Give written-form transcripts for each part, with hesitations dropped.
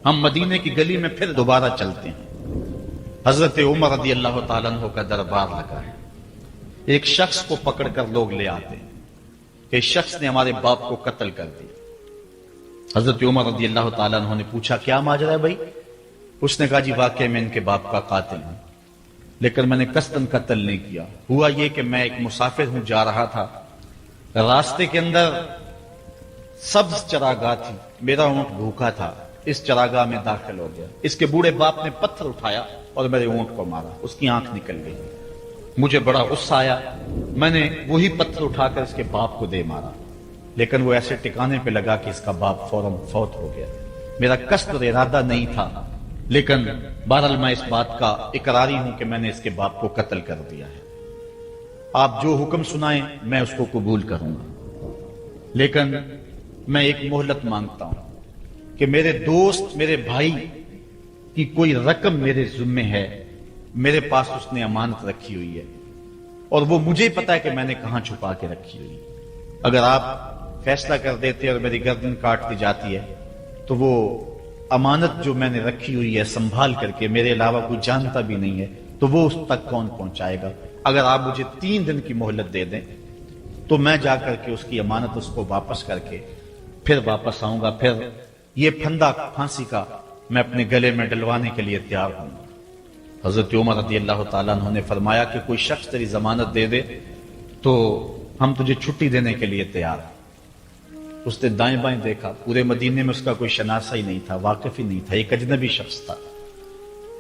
ہم مدینے کی گلی میں پھر دوبارہ چلتے ہیں۔ حضرت عمر رضی اللہ تعالیٰ عنہ کا دربار لگا ہے۔ ایک شخص کو پکڑ کر لوگ لے آتے ہیں کہ اس شخص نے ہمارے باپ کو قتل کر دیا۔ حضرت عمر رضی اللہ تعالیٰ عنہ نے پوچھا کیا ماجرا ہے بھائی؟ اس نے کہا جی واقعی میں ان کے باپ کا قاتل ہوں، لیکن میں نے قصداً قتل نہیں کیا۔ ہوا یہ کہ میں ایک مسافر ہوں، جا رہا تھا، راستے کے اندر سبز چراگاہ تھی، میرا اونٹ بھوکا تھا، اس چراگاہ میں داخل ہو گیا۔ اس کے بوڑھے باپ نے پتھر اٹھایا اور میرے اونٹ کو مارا، اس کی آنکھ نکل گئی۔ مجھے بڑا غصہ آیا، میں نے وہی پتھر اٹھا کر اس کے باپ کو دے مارا، لیکن وہ ایسے ٹکانے پہ لگا کہ اس کا باپ فوراً فوت ہو گیا۔ میرا قصد اور ارادہ نہیں تھا، لیکن بہرحال میں اس بات کا اقراری ہوں کہ میں نے اس کے باپ کو قتل کر دیا ہے۔ آپ جو حکم سنائیں میں اس کو قبول کروں گا، لیکن میں ایک مہلت مانگتا ہوں کہ میرے دوست، میرے بھائی کی کوئی رقم میرے ذمے ہے، میرے پاس اس نے امانت رکھی ہوئی ہے، اور وہ مجھے پتا ہے کہ میں نے کہاں چھپا کے رکھی ہوئی ہے۔ اگر آپ فیصلہ کر دیتے اور میری گردن کاٹ دی جاتی ہے تو وہ امانت جو میں نے رکھی ہوئی ہے سنبھال کر کے، میرے علاوہ کوئی جانتا بھی نہیں ہے، تو وہ اس تک کون پہنچائے گا؟ اگر آپ مجھے 3 دن کی مہلت دے دیں تو میں جا کر کے اس کی امانت اس کو واپس کر کے پھر واپس آؤں گا، پھر یہ پھندا پھانسی کا میں اپنے گلے میں ڈلوانے کے لیے تیار ہوں۔ حضرت عمر رضی اللہ تعالیٰ عنہ نے فرمایا کہ کوئی شخص تیری ضمانت دے دے تو ہم تجھے چھٹی دینے کے لیے تیار ہیں۔ اس نے دائیں بائیں دیکھا، پورے مدینے میں اس کا کوئی شناسہ ہی نہیں تھا، واقف ہی نہیں تھا، ایک اجنبی شخص تھا۔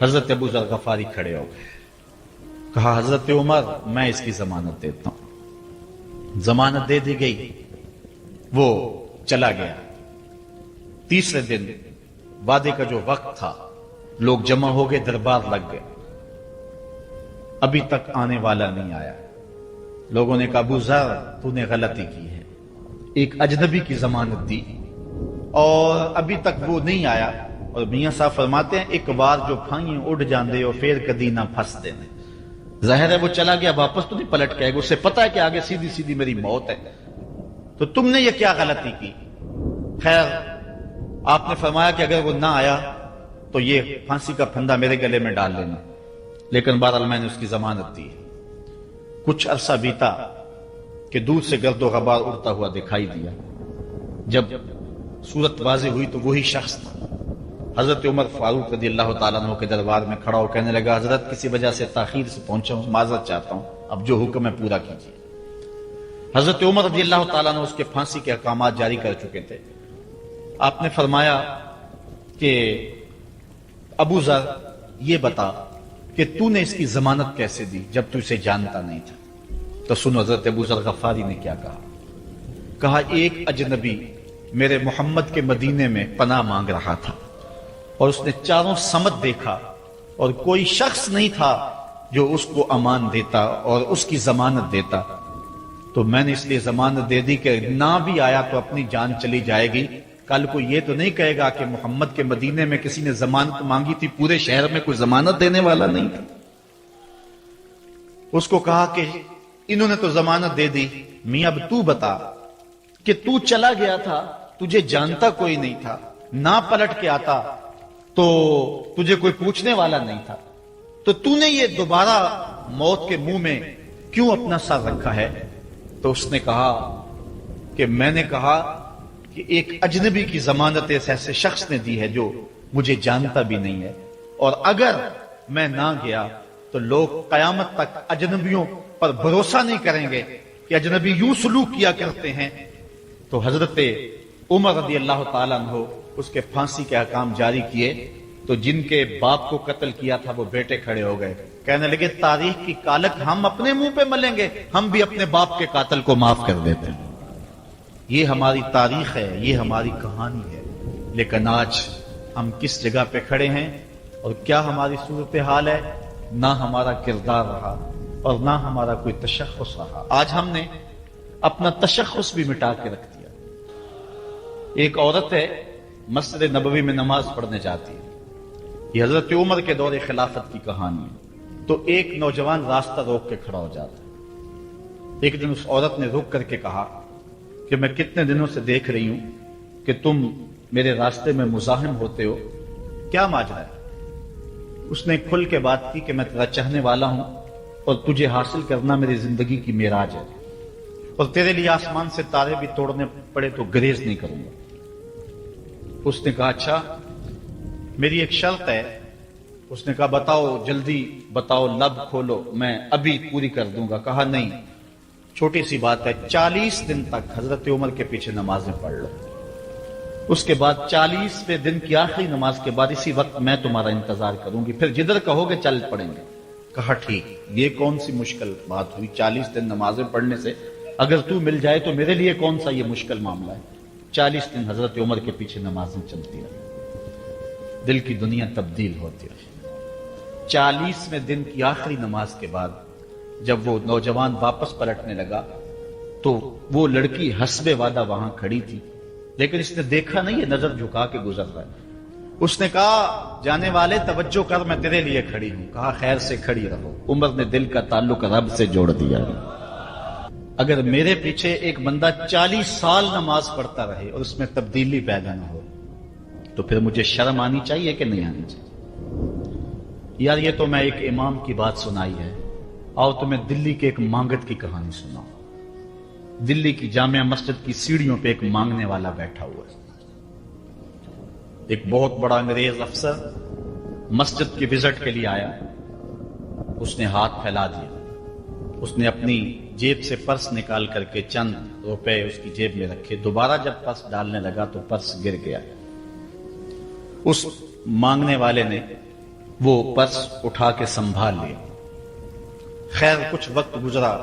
حضرت ابو ذر غفاری کھڑے ہو گئے، کہا حضرت عمر میں اس کی ضمانت دیتا ہوں۔ ضمانت دے دی گئی، وہ چلا گیا۔ تیسرے دن وعدے کا جو وقت تھا، لوگ جمع ہو گئے، دربار لگ گئے، ابھی تک آنے والا نہیں آیا۔ لوگوں نے کہا ابو ذر تو نے غلطی کی ہے، ایک اجنبی کی ضمانت دی اور ابھی تک وہ نہیں آیا، اور میاں صاحب فرماتے ہیں ایک بار جو پھائیں اڑ جاندے اور پھر کدی نہ پھنس دینے۔ ظاہر ہے وہ چلا گیا، واپس تو نہیں پلٹ کے آئے گا، اسے پتا ہے کہ آگے سیدھی سیدھی میری موت ہے، تو تم نے یہ کیا غلطی کی؟ خیر آپ نے فرمایا کہ اگر وہ نہ آیا تو یہ پھانسی کا پھندا میرے گلے میں ڈال لینا، لیکن بہرحال میں نے اس کی ضمانت دی۔ کچھ عرصہ بیتا کہ دور سے گرد و غبار اڑتا ہوا دکھائی دیا۔ جب صورت واضح ہوئی تو وہی شخص تھا۔ حضرت عمر فاروق رضی اللہ تعالیٰ عنہ کے دربار میں کھڑا ہو کہنے لگا حضرت کسی وجہ سے تاخیر سے پہنچا ہوں، معذرت چاہتا ہوں، اب جو حکم ہے پورا کیجیے۔ حضرت عمر رضی اللہ تعالیٰ عنہ اس کے پھانسی کے احکامات جاری کر چکے تھے۔ آپ نے فرمایا کہ ابو ذر یہ بتا کہ تو نے اس کی ضمانت کیسے دی جب تو اسے جانتا نہیں تھا؟ تو سنو حضرت ابو ذر غفاری نے کیا کہا۔ کہا ایک اجنبی میرے محمد کے مدینے میں پناہ مانگ رہا تھا، اور اس نے چاروں سمت دیکھا اور کوئی شخص نہیں تھا جو اس کو امان دیتا اور اس کی ضمانت دیتا، تو میں نے اس لیے ضمانت دے دی کہ نہ بھی آیا تو اپنی جان چلی جائے گی، کل کو یہ تو نہیں کہے گا کہ محمد کے مدینے میں کسی نے ضمانت مانگی تھی، پورے شہر میں کوئی ضمانت دینے والا نہیں تھا۔ اس کو کہا کہ انہوں نے تو ضمانت دے دی، میاں اب تو بتا کہ تو چلا گیا تھا، تجھے جانتا کوئی نہیں تھا، نہ پلٹ کے آتا تو تجھے کوئی پوچھنے والا نہیں تھا، تو تو نے یہ دوبارہ موت کے منہ میں کیوں اپنا سر رکھا ہے؟ تو اس نے کہا کہ میں نے کہا کہ ایک اجنبی کی ضمانت ایسے شخص نے دی ہے جو مجھے جانتا بھی نہیں ہے، اور اگر میں نہ گیا تو لوگ قیامت تک اجنبیوں پر بھروسہ نہیں کریں گے کہ اجنبی یوں سلوک کیا کرتے ہیں۔ تو حضرت عمر رضی اللہ تعالیٰ عنہ اس کے پھانسی کے احکام جاری کیے، تو جن کے باپ کو قتل کیا تھا وہ بیٹے کھڑے ہو گئے، کہنے لگے تاریخ کی کالک ہم اپنے منہ پہ ملیں گے، ہم بھی اپنے باپ کے قاتل کو معاف کر دیتے ہیں۔ یہ ہماری تاریخ ہے، یہ ہماری کہانی ہے، لیکن آج ہم کس جگہ پہ کھڑے ہیں اور کیا ہماری صورتحال ہے؟ نہ ہمارا کردار رہا اور نہ ہمارا کوئی تشخص رہا۔ آج ہم نے اپنا تشخص بھی مٹا کے رکھ دیا۔ ایک عورت ہے، مسجد نبوی میں نماز پڑھنے جاتی ہے، یہ حضرت عمر کے دور خلافت کی کہانی ہے۔ تو ایک نوجوان راستہ روک کے کھڑا ہو جاتا ہے۔ ایک دن اس عورت نے رک کر کے کہا کہ میں کتنے دنوں سے دیکھ رہی ہوں کہ تم میرے راستے میں مزاحم ہوتے ہو، کیا ماجرا ہے؟ اس نے کھل کے بات کی کہ میں تیرا چاہنے والا ہوں اور تجھے حاصل کرنا میری زندگی کی معراج ہے، اور تیرے لیے آسمان سے تارے بھی توڑنے پڑے تو گریز نہیں کروں گا۔ اس نے کہا اچھا میری ایک شرط ہے۔ اس نے کہا بتاؤ، جلدی بتاؤ، لب کھولو، میں ابھی پوری کر دوں گا۔ کہا نہیں، چھوٹی سی بات ہے، 40 دن تک حضرت عمر کے پیچھے نمازیں پڑھ لو، اس کے بعد 40ویں دن کی آخری نماز کے بعد اسی وقت میں تمہارا انتظار کروں گی، پھر جدھر کہو گے چل پڑیں گے۔ کہا ٹھیک، یہ کون سی مشکل بات ہوئی 40 دن نمازیں پڑھنے سے؟ اگر تو مل جائے تو میرے لیے کون سا یہ مشکل معاملہ ہے۔ 40 دن حضرت عمر کے پیچھے نمازیں چلتی رہی، دل کی دنیا تبدیل ہوتی رہی۔ 40ویں دن کی آخری نماز کے بعد جب وہ نوجوان واپس پلٹنے لگا تو وہ لڑکی حسب وعدہ وہاں کھڑی تھی، لیکن اس نے دیکھا نہیں یہ نظر جھکا کے گزر رہا ہے۔ اس نے کہا جانے والے توجہ کر، میں تیرے لیے کھڑی ہوں۔ کہا خیر سے کھڑی رہو۔ عمر نے دل کا تعلق رب سے جوڑ دیا۔ اگر میرے پیچھے ایک بندہ 40 سال نماز پڑھتا رہے اور اس میں تبدیلی پیدا نہ ہو تو پھر مجھے شرم آنی چاہیے کہ نہیں آنی چاہیے؟ یار یہ تو میں ایک امام کی بات سنائی ہے، آؤ تمہیں دلی کے ایک مانگت کی کہانی سناؤں۔ دلی کی جامع مسجد کی سیڑھیوں پہ ایک مانگنے والا بیٹھا ہوا ہے۔ ایک بہت بڑا انگریز افسر مسجد کی وزٹ کے لیے آیا، اس نے ہاتھ پھیلا دیا، اس نے اپنی جیب سے پرس نکال کر کے چند روپے اس کی جیب میں رکھے، دوبارہ جب پرس ڈالنے لگا تو پرس گر گیا۔ اس مانگنے والے نے وہ پرس اٹھا کے سنبھال لیا۔ خیر کچھ وقت گزرا،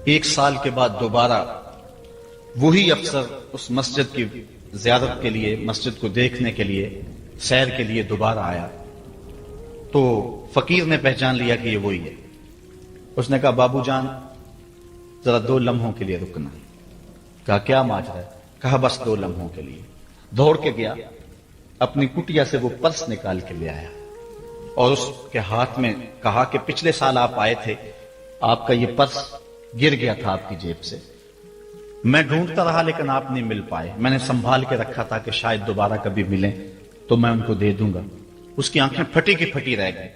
1 سال کے بعد دوبارہ وہی افسر اس مسجد کی زیارت کے لیے، مسجد کو دیکھنے کے لیے، سیر کے لیے دوبارہ آیا تو فقیر نے پہچان لیا کہ یہ وہی ہے۔ اس نے کہا بابو جان ذرا 2 لمحوں کے لیے رکنا۔ کہا کیا ماجرا ہے؟ کہا بس 2 لمحوں کے لیے۔ دوڑ کے گیا، اپنی کٹیا سے وہ پرس نکال کے لے آیا اور اس کے ہاتھ میں کہا کہ پچھلے سال آپ آئے تھے، آپ کا یہ پرس گر گیا تھا آپ کی جیب سے، میں ڈھونڈتا رہا لیکن آپ نہیں مل پائے، میں نے سنبھال کے رکھا تھا کہ شاید دوبارہ کبھی ملیں تو میں ان کو دے دوں گا۔ اس کی آنکھیں پھٹی کی پھٹی رہ گئی۔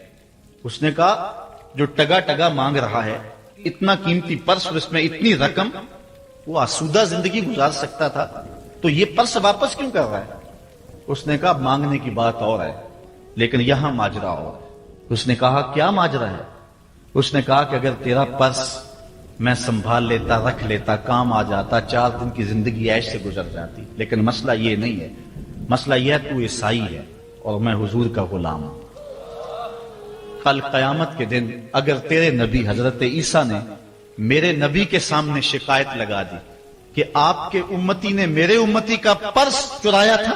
اس نے کہا جو ٹگا ٹگا مانگ رہا ہے، اتنا قیمتی پرس اور اس میں اتنی رقم، وہ آسودہ زندگی گزار سکتا تھا تو یہ پرس واپس کیوں کر رہا ہے؟ اس نے کہا مانگنے کی بات اور ہے لیکن یہاں ماجرا اور ہے۔ اس نے کہا کیا ماجرا ہے؟ اس نے کہا کہ اگر تیرا پرس میں سنبھال لیتا، رکھ لیتا، کام آ جاتا، 4 دن کی زندگی ایش سے گزر جاتی، لیکن مسئلہ یہ نہیں ہے، مسئلہ یہ ہے تو عیسائی ہے اور میں حضور کا غلام ہوں۔ کل قیامت کے دن اگر تیرے نبی حضرت عیسیٰ نے میرے نبی کے سامنے شکایت لگا دی کہ آپ کے امتی نے میرے امتی کا پرس چرایا تھا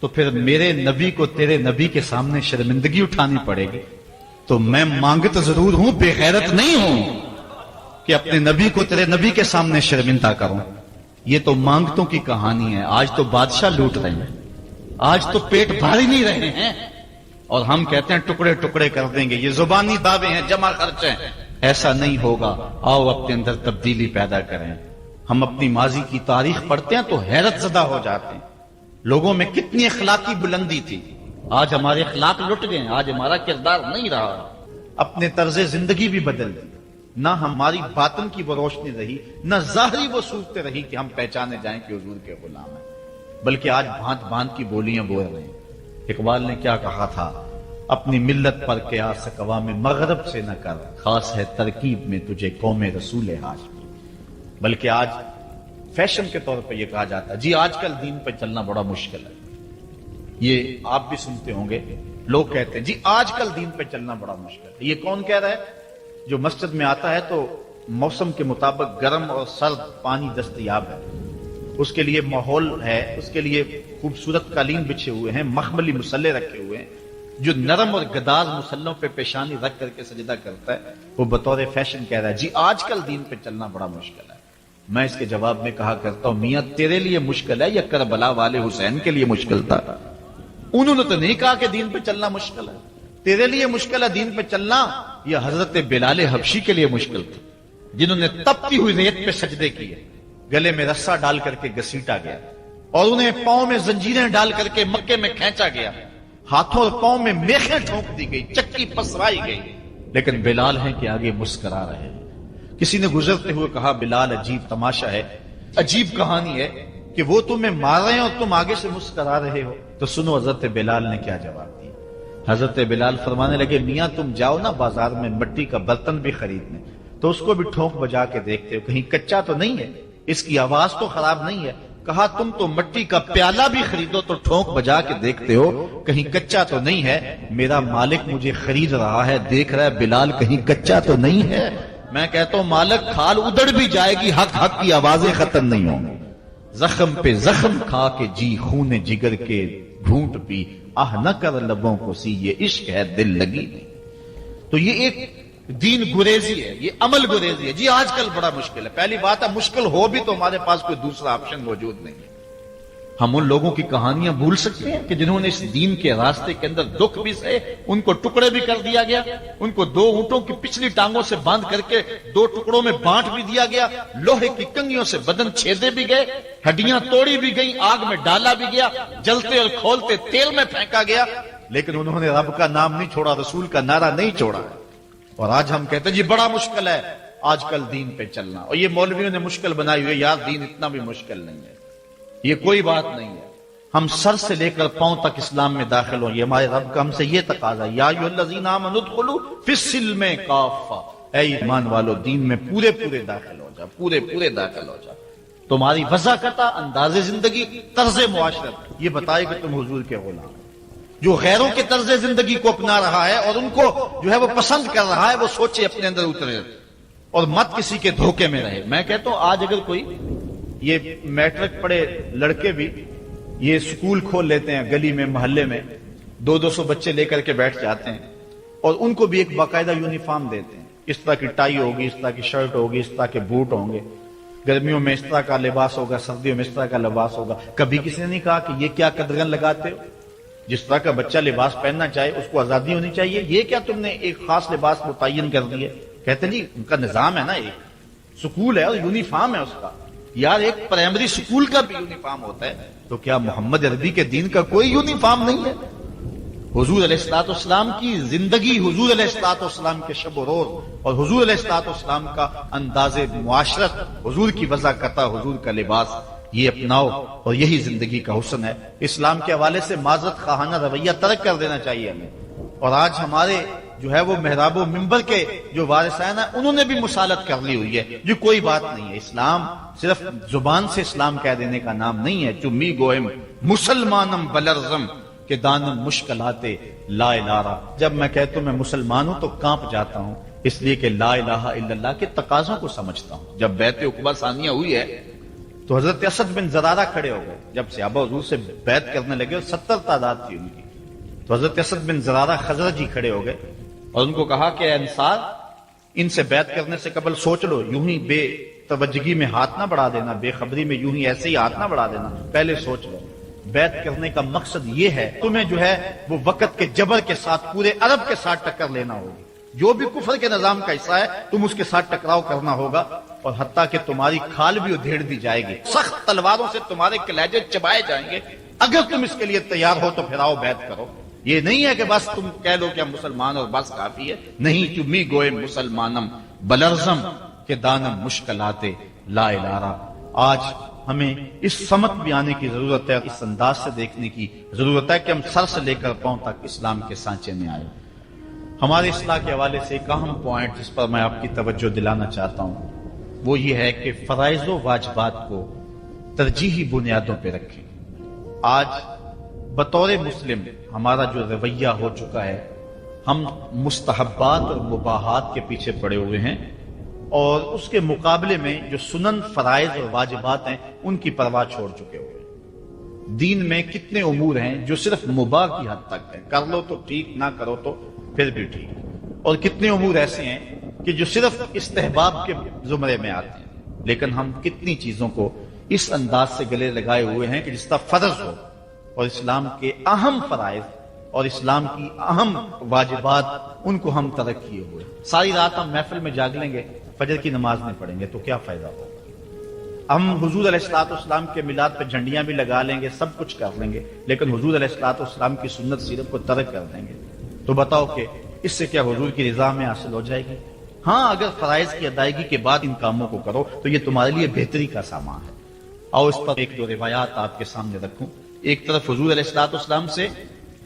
تو پھر میرے نبی کو تیرے نبی کے سامنے شرمندگی اٹھانی پڑے گی۔ تو میں مانگت ضرور ہوں، بے غیرت نہیں ہوں کہ اپنے نبی کو تیرے نبی کے سامنے شرمندہ کروں۔ یہ تو مانگتوں کی کہانی ہے، آج تو بادشاہ لوٹ رہے ہیں، آج تو پیٹ بھاری نہیں رہے ہیں اور ہم کہتے ہیں ٹکڑے ٹکڑے کر دیں گے، یہ زبانی دعوے ہیں، جمع خرچ ہیں۔ ایسا نہیں ہوگا، آؤ اپنے اندر تبدیلی پیدا کریں۔ ہم اپنی ماضی کی تاریخ پڑھتے ہیں تو حیرت زدہ ہو جاتے ہیں، لوگوں میں کتنی اخلاقی بلندی تھی، آج ہمارے اخلاق لٹ گئے ہیں، آج ہمارا کردار نہیں رہا، اپنے طرز زندگی بھی بدل دی، نہ ہماری باطن کی وہ روشنی رہی، نہ ظاہری وہ صورتیں رہی کہ ہم پہچانے جائیں کہ حضور کے غلام ہیں، بلکہ آج بھانت بھانت کی بولیاں بول رہے ہیں۔ اقبال نے کیا کہا تھا؟ اپنی ملت پر قیاس اقوام مغرب سے نہ کر، خاص ہے ترکیب میں تجھے قوم رسول ہاشمی۔ بلکہ آج فیشن کے طور پہ یہ کہا جاتا ہے جی آج کل دین پہ چلنا بڑا مشکل ہے، یہ آپ بھی سنتے ہوں گے، لوگ کہتے ہیں جی آج کل دین پہ چلنا بڑا مشکل ہے۔ یہ کون کہہ رہا ہے؟ جو مسجد میں آتا ہے تو موسم کے مطابق گرم اور سرد پانی دستیاب ہے، اس کے لیے ماحول ہے، اس کے لیے خوبصورت قالین بچھے ہوئے ہیں، مخملی مصلے رکھے ہوئے ہیں، جو نرم اور گداز مصلوں پہ پیشانی رکھ کر کے سجدہ کرتا ہے، وہ بطور فیشن کہہ رہا ہے جی آج کل دین پہ چلنا بڑا مشکل ہے۔ میں اس کے جواب میں کہا کرتا ہوں میاں تیرے لیے مشکل ہے یا کربلا والے حسین کے لیے مشکل تھا؟ انہوں نے تو نہیں کہا کہ دین پہ چلنا مشکل ہے، تیرے لیے مشکل ہے دین پہ چلنا یا حضرت بلال حبشی کے لیے مشکل تھا جنہوں نے تپتی ہوئی ریت پہ سجدے کیے، گلے میں رسا ڈال کر کے گھسیٹا گیا اور انہیں پاؤں میں زنجیریں ڈال کر کے مکے میں کھینچا گیا ہاتھوں اور پاؤں میں میخیں ٹھونک دی گئی، چکی پسرائی گئی، لیکن بلال ہیں کہ آگے مسکرا رہے ہیں۔ کسی نے گزرتے ہوئے کہا بلال عجیب تماشا ہے، عجیب کہانی ہے کہ وہ تمہیں مار رہے ہیں اور تم آگے سے مسکرا رہے ہو۔ تو سنو حضرت بلال نے کیا جواب دیا۔ حضرت بلال فرمانے لگے میاں تم جاؤ نا بازار میں مٹی کا برتن بھی خریدنے، تو اس کو بھی ٹھونک بجا کے دیکھتے ہو کہیں کچا تو نہیں ہے، اس کی آواز تو خراب نہیں ہے۔ کہا تم تو مٹی کا پیالہ بھی خریدو تو ٹھونک بجا کے دیکھتے ہو کہیں کچا تو نہیں ہے، میرا مالک مجھے خرید رہا ہے، دیکھ رہا ہے بلال کہیں کچا تو نہیں ہے۔ میں کہتا ہوں مالک کھال ادڑ بھی جائے گی، حق حق کی آوازیں ختم نہیں ہوں گی۔ زخم پہ زخم کھا کے جی خون جگر کے گھونٹ پی، آہ نہ کر لبوں کو سی یہ عشق ہے دل لگی نہیں۔ تو یہ ایک دین گریزی ہے، یہ عمل گریزی ہے۔ جی آج کل بڑا مشکل ہے، پہلی بات ہے مشکل ہو بھی تو ہمارے پاس کوئی دوسرا آپشن موجود نہیں ہے۔ ہم ان لوگوں کی کہانیاں بھول سکتے ہیں کہ جنہوں نے اس دین کے راستے کے اندر دکھ بھی سہے، ان کو ٹکڑے بھی کر دیا گیا، ان کو 2 اونٹوں کی پچھلی ٹانگوں سے باندھ کر کے 2 ٹکڑوں میں بانٹ بھی دیا گیا، لوہے کی کنگھیوں سے بدن چھیدے بھی گئے، ہڈیاں توڑی بھی گئیں، آگ میں ڈالا بھی گیا، جلتے اور کھولتے تیل میں پھینکا گیا، لیکن انہوں نے رب کا نام نہیں چھوڑا، رسول کا نعرہ نہیں چھوڑا۔ اور آج ہم کہتے ہیں جی بڑا مشکل ہے آج کل دین پہ چلنا، اور یہ مولویوں نے مشکل بنائی ہوئی ہے، یار دین اتنا بھی مشکل نہیں ہے، یہ کوئی بات نہیں ہے۔ ہم سر سے لے کر پاؤں تک اسلام میں داخل ہوں، یہ ہمارے رب کا ہم سے یہ تقاضا ہے، یا ایھا الذین آمنوا ادخلوا فی السلم کافہ، اے ایمان والو دین میں پورے داخل ہو جا، پورے داخل ہو جا۔ تمہاری وضاحت، انداز زندگی، طرز معاشرت یہ بتائے کہ تم حضور کے غلام۔ جو غیروں کے طرز زندگی کو اپنا رہا ہے اور ان کو جو ہے وہ پسند کر رہا ہے، وہ سوچے اپنے اندر اترے اور مت کسی کے دھوکے میں رہے۔ میں کہتا ہوں آج اگر کوئی یہ میٹرک پڑھے لڑکے بھی یہ سکول کھول لیتے ہیں گلی میں محلے میں، 200 بچے لے کر کے بیٹھ جاتے ہیں اور ان کو بھی ایک باقاعدہ یونیفارم دیتے ہیں، اس طرح کی ٹائی ہوگی، اس طرح کی شرٹ ہوگی، اس طرح کے بوٹ ہوں گے، گرمیوں میں اس طرح کا لباس ہوگا، سردیوں میں اس طرح کا لباس ہوگا۔ کبھی کسی نے نہیں کہا کہ یہ کیا قدغن لگاتے ہو؟ جس طرح کا بچہ لباس پہننا چاہے اس کو آزادی ہونی چاہیے، یہ کیا تم نے ایک خاص لباس متعین کر دی ہے؟ کہتے جی ان کا نظام ہے نا، ایک سکول ہے اور یونیفارم ہے اس کا۔ یار ایک پرائمری سکول کا بھی یونیفارم ہوتا ہے، تو کیا محمد عربی کے دین کا کوئی یونیفارم نہیں ہے؟ حضور علیہ الصلوۃ والسلام کی زندگی، حضور علیہ الصلوۃ والسلام کے شب و روز اور حضور علیہ الصلوۃ والسلام کا انداز معاشرت، حضور کی وضاحت، حضور کا لباس، یہ اپناؤ اور یہی زندگی کا حسن ہے۔ اسلام کے حوالے سے معذرت خواہانہ رویہ ترک کر دینا چاہیے ہمیں۔ اور آج ہمارے جو ہے وہ محراب و منبر کے جو وارثین ہیں انہوں نے بھی مسالت کر لی ہوئی ہے، جو کوئی بات نہیں ہے۔ اسلام صرف زبان سے اسلام کہہ دینے کا نام نہیں ہے۔ چمی گوہم مسلمانم بلرزم کہ دانم مشکلات لا الہ۔ جب میں کہتا ہوں میں مسلمان ہوں تو کانپ جاتا ہوں، اس لیے کہ لا الہ الا اللہ کے تقاضوں کو سمجھتا ہوں۔ جب بیعت عقبہ ثانیہ ہوئی ہے تو حضرت اسد بن زرارہ کھڑے ہو گئے، جب صحابہ حضور سے بیعت کرنے لگے اور 70 تعداد تھی ان کی، تو حضرت اسد بن زرارہ خزرجی کھڑے ہو گئے اور ان کو کہا کہ اے انصار، ان سے بیعت کرنے سے قبل سوچ لو، یوں ہی بے توجہی میں ہاتھ نہ بڑھا دینا، بے خبری میں یوں ہی ایسے ہی ہاتھ نہ بڑھا دینا، پہلے سوچ لو۔ بیعت کرنے کا مقصد یہ ہے تمہیں جو ہے وہ وقت کے جبر کے ساتھ پورے عرب کے ساتھ ٹکر لینا ہوگی، جو بھی کفر کے نظام کا حصہ ہے تم اس کے ساتھ ٹکراؤ کرنا ہوگا، اور حتیٰ کہ تمہاری کھال بھی ادھیڑ دی جائے گی، سخت تلواروں سے تمہارے کلیجے چبائے جائیں گے۔ اگر تم اس کے لیے تیار ہو تو پھر آؤ بیعت کرو۔ یہ نہیں ہے کہ بس تم کہہ لو کہ ہم مسلمان اور بس کافی ہے، نہیں۔ چمی گوئے مسلمانم بلرزم کہ دانم مشکلات لا الہ۔ آج ہمیں اس سمت بھی آنے کی ضرورت ہے، اس انداز سے دیکھنے کی ضرورت ہے کہ ہم سر سے لے کر پاؤں تک اسلام کے سانچے میں آئے۔ ہمارے اصلاح کے حوالے سے ایک اہم پوائنٹ جس پر میں آپ کی توجہ دلانا چاہتا ہوں وہ یہ ہے کہ فرائض و واجبات کو ترجیحی بنیادوں پہ رکھیں۔ آج بطور مسلم ہمارا جو رویہ ہو چکا ہے، ہم مستحبات اور مباحات کے پیچھے پڑے ہوئے ہیں، اور اس کے مقابلے میں جو سنن، فرائض اور واجبات ہیں ان کی پرواہ چھوڑ چکے ہوئے ہیں۔ دین میں کتنے امور ہیں جو صرف مباح کی حد تک ہے، کر لو تو ٹھیک، نہ کرو تو پھر بھی ٹھیک، اور کتنے امور ایسے ہیں کہ جو صرف استحباب کے زمرے میں آتے ہیں۔ لیکن ہم کتنی چیزوں کو اس انداز سے گلے لگائے ہوئے ہیں کہ جس کا فرض ہو، اور اسلام کے اہم فرائض اور اسلام کی اہم واجبات ان کو ہم ترک کیے ہوئے۔ ساری رات ہم محفل میں جاگ لیں گے، فجر کی نماز نہیں پڑھیں گے تو کیا فائدہ ہوگا؟ ہم حضور علیہ الصلوۃ والسلام کے میلاد پہ جھنڈیاں بھی لگا لیں گے، سب کچھ کر لیں گے، لیکن حضور علیہ الصلوۃ والسلام کی سنت سیرت کو ترک کر دیں گے، تو بتاؤ کہ اس سے کیا حضور کی رضا میں حاصل ہو جائے گی؟ ہاں، اگر فرائض کی ادائیگی کے بعد ان کاموں کو کرو تو یہ تمہارے لیے بہتری کا سامان ہے۔ آؤ اس پر ایک دو روایات آپ کے سامنے رکھوں۔ ایک طرف حضور علیہ الصلوۃ والسلام سے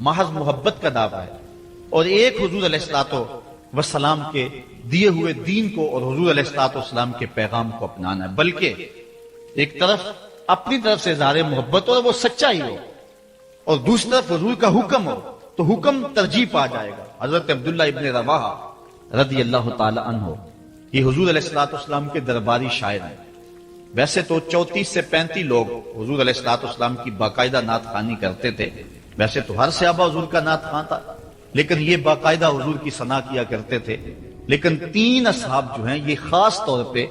محض محبت کا دعویٰ ہے، اور ایک حضور علیہ الصلوۃ والسلام کے دیے ہوئے دین کو اور حضور علیہ الصلوۃ والسلام کے پیغام کو اپنانا ہے، بلکہ ایک طرف اپنی طرف سے اظہار محبت اور وہ سچائی ہو، اور دوسری طرف حضور کا حکم ہو تو حکم ترجیح پا جائے گا۔ حضرت عبداللہ ابن رواحہ رضی اللہ تعالی عنہ یہ حضور علیہ الصلوۃ والسلام کے درباری شاعر ہیں۔ ویسے تو 34 سے 35 لوگ حضور علیہ الصلوۃ والسلام کی باقاعدہ نعت خوانی کرتے تھے، ویسے تو ہر صحابہ حضور کا نعت خواں تھا، لیکن یہ باقاعدہ حضور کی ثنا کیا کرتے تھے۔ لیکن 3 اصحاب جو ہیں یہ خاص طور پہ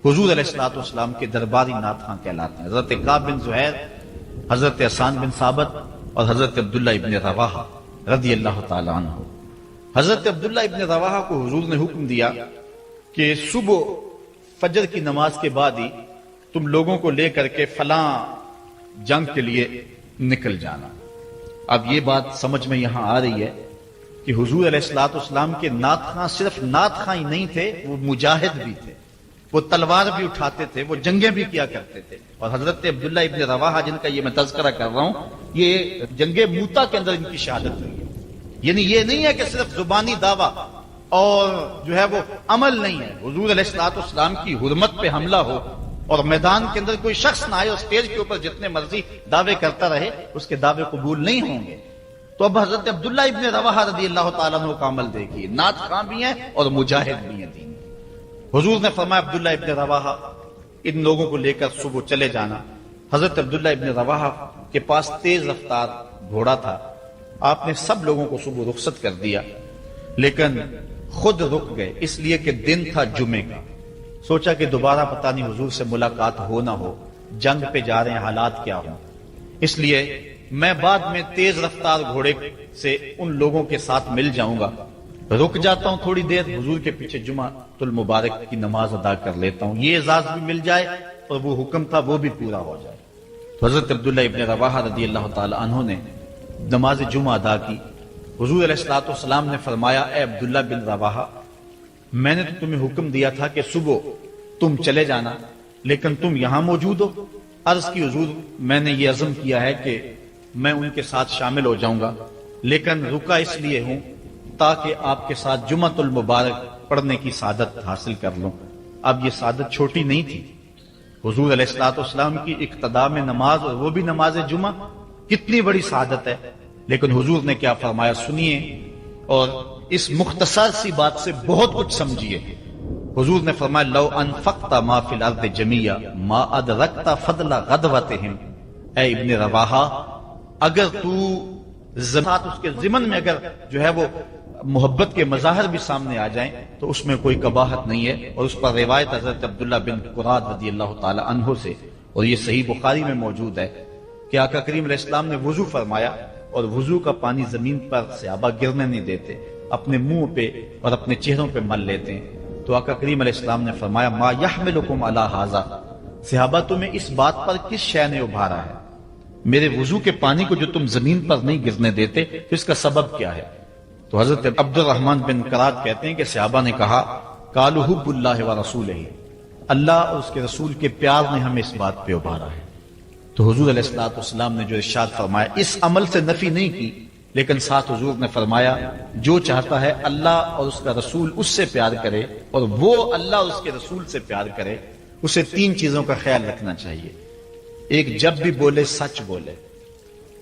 حضور علیہ الصلوۃ والسلام کے درباری نعت خواں کہلاتے ہیں، حضرت کعب بن زہیر، حضرت حسان بن ثابت اور حضرت عبداللہ ابن رواحہ رضی اللہ تعالی عنہ۔ حضرت عبداللہ ابن رواحہ کو حضور نے حکم دیا کہ صبح فجر کی نماز کے بعد ہی تم لوگوں کو لے کر کے فلاں جنگ کے لیے نکل جانا۔ اب یہ بات سمجھ میں یہاں آ رہی ہے کہ حضور علیہ الصلوۃ والسلام کے نعت خواں صرف نعت خواں ہی نہیں تھے، وہ مجاہد بھی تھے، وہ تلوار بھی اٹھاتے تھے، وہ جنگیں بھی کیا کرتے تھے۔ اور حضرت عبداللہ ابن رواحہ جن کا یہ میں تذکرہ کر رہا ہوں، یہ جنگ موتا کے اندر ان کی شہادت ہوئی ہے۔ یعنی یہ نہیں ہے کہ صرف زبانی دعویٰ اور جو ہے وہ عمل نہیں ہے، حضور علیہ الصلوۃ والسلام کی حرمت پہ حملہ ہو اور میدان کے اندر کوئی شخص نہ آئے اور اسٹیج کے اوپر جتنے مرضی دعوے کرتا رہے، اس کے دعوے قبول نہیں ہوں گے۔ تو اب حضرت عبداللہ ابن رواحہ رضی اللہ تعالیٰ عنہ کا عمل دیکھیے، نعت خواں بھی ہیں اور مجاہد بھی ہیں دین کے۔ حضور نے فرمایا عبداللہ ابن رواحہ ان لوگوں کو لے کر صبح چلے جانا۔ حضرت عبداللہ ابن رواحہ کے پاس تیز رفتار گھوڑا تھا، آپ نے سب لوگوں کو صبح رخصت کر دیا، لیکن خود رک گئے، اس لیے کہ دن تھا جمعے کا۔ سوچا کہ دوبارہ پتہ نہیں حضور سے ملاقات ہو نہ ہو، جنگ پہ جا رہے ہیں، حالات کیا ہوں، اس لیے میں بعد میں تیز رفتار گھوڑے سے ان لوگوں کے ساتھ مل جاؤں گا، رک جاتا ہوں تھوڑی دیر، حضور کے پیچھے جمعہ المبارک کی نماز ادا کر لیتا ہوں، یہ اعزاز بھی مل جائے اور وہ حکم تھا وہ بھی پورا ہو جائے۔ تو حضرت عبداللہ ابن رواحہ رضی اللہ تعالی عنہ نے نماز جمعہ ادا کی۔ حضور علیہ الصلوۃ والسلام نے فرمایا، اے عبداللہ بن رواحہ، میں نے تو تمہیں حکم دیا تھا کہ صبح تم چلے جانا، لیکن تم یہاں موجود ہو۔ عرض کی حضور میں نے یہ عزم کیا ہے کہ میں ان کے ساتھ شامل ہو جاؤں گا، لیکن رکا اس لیے ہوں تاکہ آپ کے ساتھ جمعہ المبارک پڑھنے کی سعادت حاصل کر لوں۔ اب یہ سعادت چھوٹی نہیں تھی، حضور علیہ الصلوۃ والسلام کی اقتداء میں نماز، اور وہ بھی نماز جمعہ، کتنی بڑی سعادت ہے۔ لیکن حضور نے کیا فرمایا سنیے، اور اس مختصر سی بات سے بہت کچھ سمجھیے۔ حضور نے فرمایا، لو انفقت ما فی الارض جمیعا ما ادرکت فضل غدوتہم، اے ابن رواحہ، اگر تو زکات اس کے ضمن میں اگر جو ہے وہ محبت کے مظاہر بھی سامنے آ جائیں تو اس میں کوئی قباحت نہیں ہے۔ اور اس پر روایت حضرت عبداللہ بن قراد رضی اللہ تعالی عنہ سے، اور یہ صحیح بخاری میں موجود ہے، کہ آقا کریم علیہ السلام نے وضو فرمایا، اور وضو کا پانی زمین پر صحابہ گرنے نہیں دیتے، اپنے منہ پہ اور اپنے چہروں پہ مل لیتے ہیں۔ تو آقا کریم علیہ السلام نے فرمایا، ما یحملکم علی ھذا، صحابہ تمہیں اس بات پر کس شے نے ابھارا ہے؟ میرے وضو کے پانی کو جو تم زمین پر نہیں گرنے دیتے، تو اس کا سبب کیا ہے؟ تو حضرت عبد الرحمن بن قراد کہتے ہیں کہ صحابہ نے کہا، قالوا حب اللہ و رسولہ، اللہ اور اس کے رسول کے پیار نے ہمیں اس بات پہ ابھارا ہے۔ تو حضور علیہ الصلوۃ والسلام نے جو ارشاد فرمایا، اس عمل سے نفی نہیں کی، لیکن ساتھ حضور نے فرمایا، جو چاہتا ہے اللہ اور اس کا رسول اس سے پیار کرے، اور وہ اللہ اور اس کے رسول سے پیار کرے، اسے 3 چیزوں کا خیال رکھنا چاہیے۔ ایک، جب بھی بولے سچ بولے،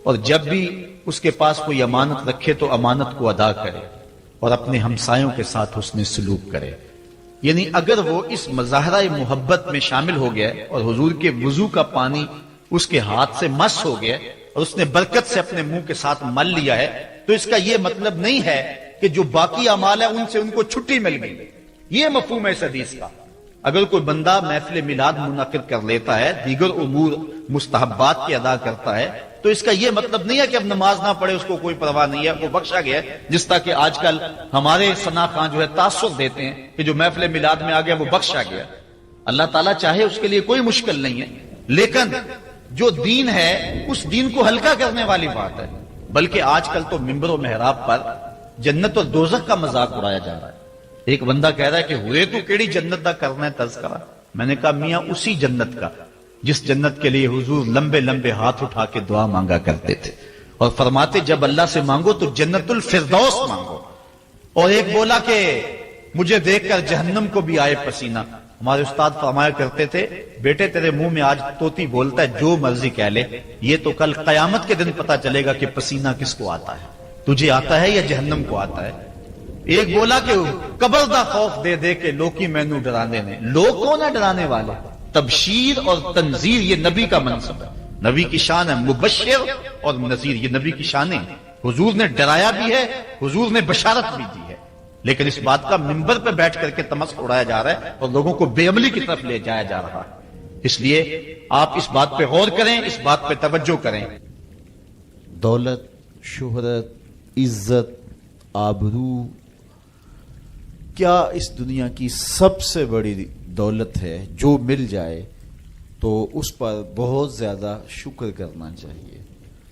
اور جب بھی اس کے پاس کوئی امانت رکھے تو امانت کو ادا کرے، اور اپنے ہمسایوں کے ساتھ حسن سلوک کرے۔ یعنی اگر وہ اس مظاہرہ محبت میں شامل ہو گیا اور حضور کے وضو کا پانی اس کے ہاتھ سے مس ہو گیا اور اس نے برکت سے اپنے منہ کے ساتھ مل لیا ہے، تو اس کا یہ مطلب نہیں ہے کہ جو باقی اعمال ہیں ان سے ان کو چھٹی مل گئی۔ یہ مفہوم ہے اس حدیث کا۔ اگر کوئی بندہ محفل میلاد منعقد کر لیتا ہے، دیگر امور مستحبات کی ادا کرتا ہے، تو اس کا یہ مطلب نہیں ہے کہ اب نماز نہ پڑھے اس کو کوئی پرواہ نہیں ہے، وہ بخشا گیا ہے۔ جس طرح کہ آج کل ہمارے ثنا خان جو ہے تاثر دیتے ہیں کہ جو محفل میلاد میں آ گیا وہ بخشا گیا۔ اللہ تعالیٰ چاہے اس کے لیے کوئی مشکل نہیں ہے، لیکن جو دین ہے اس دین کو ہلکا کرنے والی بات ہے۔ بلکہ آج کل تو ممبر و محراب پر جنت اور دوزخ کا مذاق اڑایا جا رہا ہے۔ ایک بندہ کہہ رہا ہے کہ ہوئے تو کیڑی جنت دا کرنا ہے تذکرہ۔ میں نے کہا میاں اسی جنت کا جس جنت کے لیے حضور لمبے لمبے ہاتھ اٹھا کے دعا مانگا کرتے تھے اور فرماتے جب اللہ سے مانگو تو جنت الفردوس مانگو۔ اور ایک بولا کہ مجھے دیکھ کر جہنم کو بھی آئے پسینہ۔ ہمارے استاد فرمایا کرتے تھے بیٹے تیرے منہ میں آج طوطی بولتا ہے جو مرضی کہہ لے، یہ تو کل قیامت کے دن پتا چلے گا کہ پسینہ کس کو آتا ہے، تجھے آتا ہے یا جہنم کو آتا ہے۔ ایک بولا کہ قبر دا خوف دے دے کہ لوکی مینوں ڈرانے نے۔ لوگ کون ہے ڈرانے والے؟ تبشیر اور تنذیر یہ نبی کا منصب ہے، نبی کی شان ہے، مبشر اور نذیر یہ نبی کی شانیں ہیں۔ حضور نے ڈرایا بھی ہے، حضور نے بشارت بھی دی ہے، لیکن اس بات کا منبر پہ بیٹھ کر کے تمسخر اڑایا جا رہا ہے اور لوگوں کو بے عملی کی طرف لے جایا جا رہا ہے۔ اس لیے آپ اس بات پہ غور کریں، اس بات پہ توجہ کریں۔ دولت، شہرت، عزت، آبرو کیا اس دنیا کی سب سے بڑی دولت ہے جو مل جائے تو اس پر بہت زیادہ شکر کرنا چاہیے۔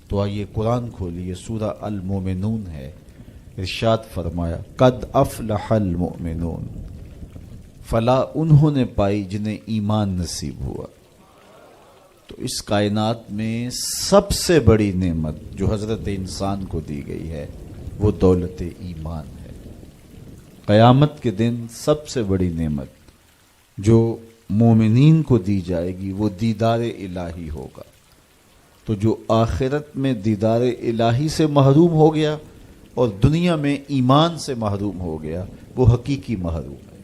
تو آئیے قرآن کھولیے، سورہ المومنون ہے، ارشاد فرمایا قد افلح المؤمنون، فلاح انہوں نے پائی جنہیں ایمان نصیب ہوا۔ تو اس کائنات میں سب سے بڑی نعمت جو حضرت انسان کو دی گئی ہے وہ دولت ایمان ہے۔ قیامت کے دن سب سے بڑی نعمت جو مومنین کو دی جائے گی وہ دیدار الہی ہوگا۔ تو جو آخرت میں دیدار الہی سے محروم ہو گیا اور دنیا میں ایمان سے محروم ہو گیا وہ حقیقی محروم ہے۔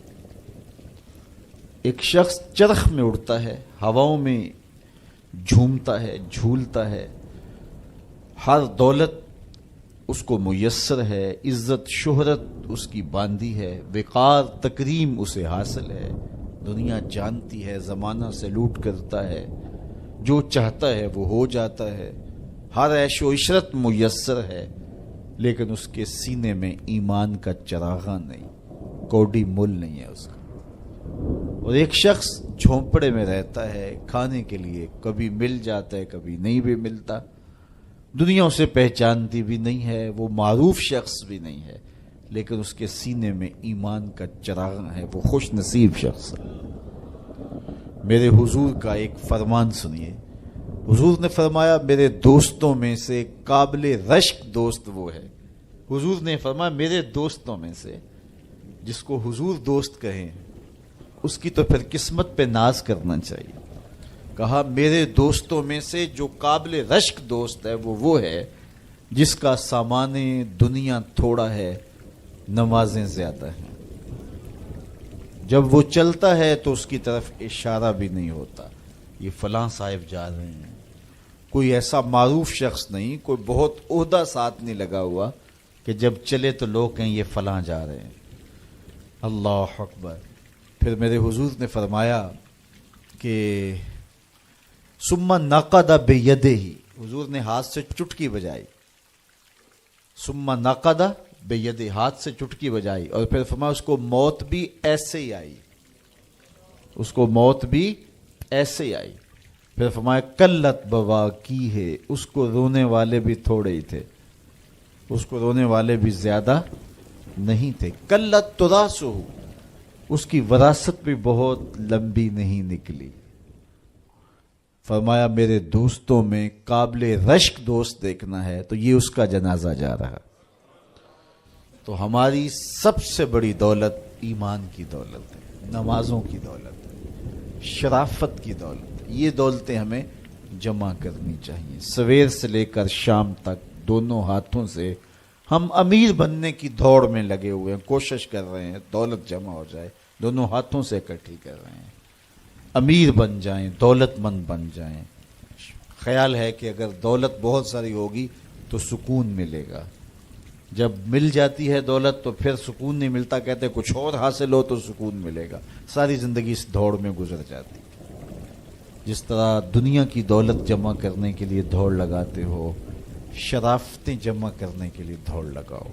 ایک شخص چرخ میں اڑتا ہے، ہواؤں میں جھومتا ہے، جھولتا ہے، ہر دولت اس کو میسر ہے، عزت شہرت اس کی باندھی ہے، وقار تکریم اسے حاصل ہے، دنیا جانتی ہے، زمانہ سلوٹ کرتا ہے، جو چاہتا ہے وہ ہو جاتا ہے، ہر عیش و عشرت میسر ہے، لیکن اس کے سینے میں ایمان کا چراغاں نہیں، کوڈی مل نہیں ہے اس کا۔ اور ایک شخص جھونپڑے میں رہتا ہے، کھانے کے لیے کبھی مل جاتا ہے کبھی نہیں بھی ملتا، دنیا اسے پہچانتی بھی نہیں ہے، وہ معروف شخص بھی نہیں ہے، لیکن اس کے سینے میں ایمان کا چراغاں ہے، وہ خوش نصیب شخص ہے۔ میرے حضور کا ایک فرمان سنیے، حضور نے فرمایا میرے دوستوں میں سے قابل رشک دوست وہ ہے۔ حضور نے فرمایا میرے دوستوں میں سے، جس کو حضور دوست کہیں اس کی تو پھر قسمت پہ ناز کرنا چاہیے۔ کہا میرے دوستوں میں سے جو قابل رشک دوست ہے وہ ہے جس کا سامان دنیا تھوڑا ہے، نمازیں زیادہ ہیں۔ جب وہ چلتا ہے تو اس کی طرف اشارہ بھی نہیں ہوتا، یہ فلاں صاحب جا رہے ہیں، کوئی ایسا معروف شخص نہیں، کوئی بہت عہدہ ساتھ نہیں لگا ہوا کہ جب چلے تو لوگ کہیں یہ فلاں جا رہے ہیں۔ اللہ اکبر۔ پھر میرے حضور نے فرمایا کہ ثم نقد بیدہ، حضور نے ہاتھ سے چٹکی بجائی، ثم نقد بیدہ، ہاتھ سے چٹکی بجائی، اور پھر فرمایا اس کو موت بھی ایسے ہی آئی، اس کو موت بھی ایسے ہی آئی۔ پھر فرمایا قلت بواکی ہے، اس کو رونے والے بھی تھوڑے ہی تھے، اس کو رونے والے بھی زیادہ نہیں تھے۔ قلت تراثہ، اس کی وراثت بھی بہت لمبی نہیں نکلی۔ فرمایا میرے دوستوں میں قابل رشک دوست دیکھنا ہے تو یہ اس کا جنازہ جا رہا۔ تو ہماری سب سے بڑی دولت ایمان کی دولت ہے، نمازوں کی دولت ہے، شرافت کی دولت ہے۔ یہ دولتیں ہمیں جمع کرنی چاہیے۔ سویر سے لے کر شام تک دونوں ہاتھوں سے ہم امیر بننے کی دوڑ میں لگے ہوئے ہیں، کوشش کر رہے ہیں دولت جمع ہو جائے، دونوں ہاتھوں سے اکٹھی کر رہے ہیں، امیر بن جائیں، دولت مند بن جائیں۔ خیال ہے کہ اگر دولت بہت ساری ہوگی تو سکون ملے گا، جب مل جاتی ہے دولت تو پھر سکون نہیں ملتا، کہتے کچھ اور حاصل ہو تو سکون ملے گا، ساری زندگی اس دوڑ میں گزر جاتی۔ جس طرح دنیا کی دولت جمع کرنے کے لیے دوڑ لگاتے ہو، شرافتیں جمع کرنے کے لیے دوڑ لگاؤ،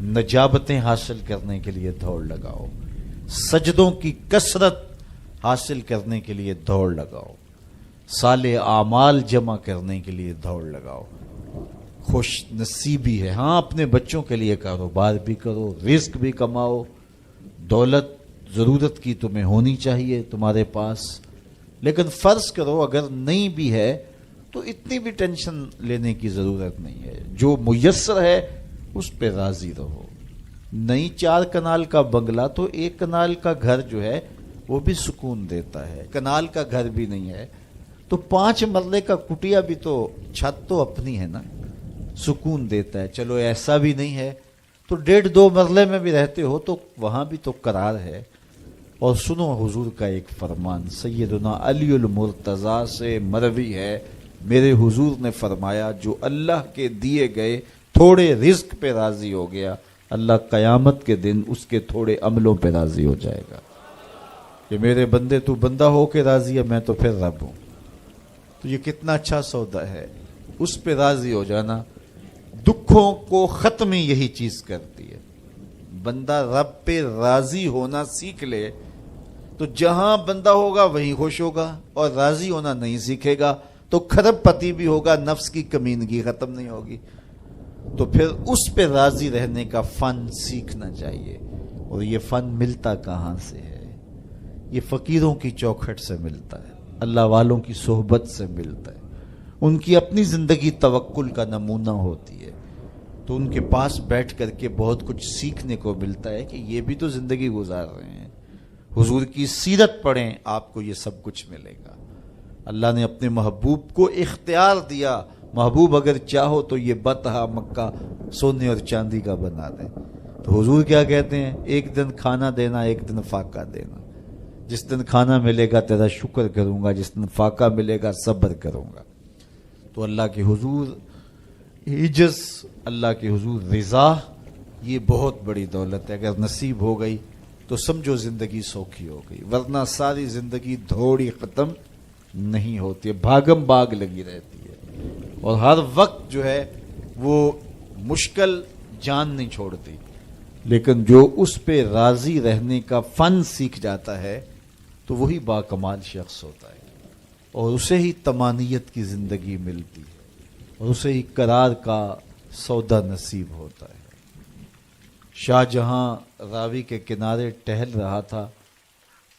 نجابتیں حاصل کرنے کے لیے دوڑ لگاؤ، سجدوں کی کثرت حاصل کرنے کے لیے دوڑ لگاؤ، صالح اعمال جمع کرنے کے لیے دوڑ لگاؤ، خوش نصیبی ہے۔ ہاں اپنے بچوں کے لیے کاروبار بھی کرو، رزق بھی کماؤ، دولت ضرورت کی تمہیں ہونی چاہیے تمہارے پاس، لیکن فرض کرو اگر نہیں بھی ہے تو اتنی بھی ٹینشن لینے کی ضرورت نہیں ہے، جو میسر ہے اس پہ راضی رہو۔ نہیں 4 کنال کا بنگلہ تو 1 کنال کا گھر جو ہے وہ بھی سکون دیتا ہے، کنال کا گھر بھی نہیں ہے تو 5 مرلے کا کٹیا بھی تو چھت تو اپنی ہے نا، سکون دیتا ہے۔ چلو ایسا بھی نہیں ہے تو 1.5-2 مرلے میں بھی رہتے ہو تو وہاں بھی تو قرار ہے۔ اور سنو حضور کا ایک فرمان، سیدنا علی المرتضیٰ سے مروی ہے، میرے حضور نے فرمایا جو اللہ کے دیے گئے تھوڑے رزق پہ راضی ہو گیا، اللہ قیامت کے دن اس کے تھوڑے عملوں پہ راضی ہو جائے گا کہ میرے بندے تو بندہ ہو کے راضی ہے، میں تو پھر رب ہوں۔ تو یہ کتنا اچھا سودا ہے، اس پہ راضی ہو جانا۔ دکھوں کو ختم یہی چیز کرتی ہے، بندہ رب پہ راضی ہونا سیکھ لے تو جہاں بندہ ہوگا وہیں خوش ہوگا، اور راضی ہونا نہیں سیکھے گا تو کھرب پتی بھی ہوگا، نفس کی کمینگی ختم نہیں ہوگی۔ تو پھر اس پہ راضی رہنے کا فن سیکھنا چاہیے، اور یہ فن ملتا کہاں سے ہے؟ یہ فقیروں کی چوکھٹ سے ملتا ہے، اللہ والوں کی صحبت سے ملتا ہے، ان کی اپنی زندگی توکل کا نمونہ ہوتی ہے، تو ان کے پاس بیٹھ کر کے بہت کچھ سیکھنے کو ملتا ہے کہ یہ بھی تو زندگی گزار رہے ہیں۔ حضور کی سیرت پڑھیں، آپ کو یہ سب کچھ ملے گا۔ اللہ نے اپنے محبوب کو اختیار دیا، محبوب اگر چاہو تو یہ بطحا مکہ سونے اور چاندی کا بنا دیں۔ تو حضور کیا کہتے ہیں؟ ایک دن کھانا دینا، ایک دن فاقہ دینا۔ جس دن کھانا ملے گا تیرا شکر کروں گا، جس دن فاقہ ملے گا صبر کروں گا۔ تو اللہ کے حضور عجز، اللہ کے حضور رضا، یہ بہت بڑی دولت ہے۔ اگر نصیب ہو گئی تو سمجھو زندگی سوکھی ہو گئی، ورنہ ساری زندگی دھوڑی ختم نہیں ہوتی ہے، بھاگم بھاگ لگی رہتی ہے، اور ہر وقت جو ہے وہ مشکل جان نہیں چھوڑتی۔ لیکن جو اس پہ راضی رہنے کا فن سیکھ جاتا ہے تو وہی باکمال شخص ہوتا ہے، اور اسے ہی طمانیت کی زندگی ملتی ہے، اور اسے ہی قرار کا سودا نصیب ہوتا ہے۔ شاہ جہاں راوی کے کنارے ٹہل رہا تھا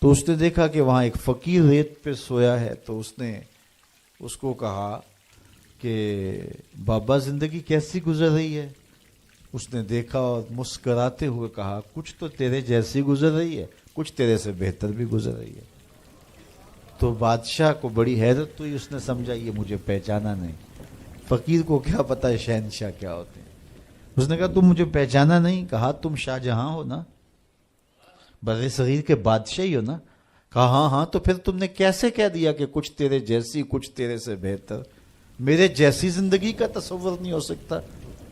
تو اس نے دیکھا کہ وہاں ایک فقیر ریت پہ سویا ہے، تو اس نے اس کو کہا کہ بابا زندگی کیسی گزر رہی ہے؟ اس نے دیکھا اور مسکراتے ہوئے کہا کچھ تو تیرے جیسی گزر رہی ہے، کچھ تیرے سے بہتر بھی گزر رہی ہے۔ تو بادشاہ کو بڑی حیرت ہوئی، اس نے سمجھا یہ مجھے پہچانا نہیں، فقیر کو کیا پتا ہے شہنشاہ کیا ہوتے ہیں۔ اس نے کہا تم مجھے پہچانا نہیں؟ کہا تم شاہ جہاں ہو نا، بر صغیر کے بادشاہ ہی ہو نا؟ کہا ہاں ہاں، تو پھر تم نے کیسے کہہ دیا کہ کچھ تیرے جیسی کچھ تیرے سے بہتر؟ میرے جیسی زندگی کا تصور نہیں ہو سکتا،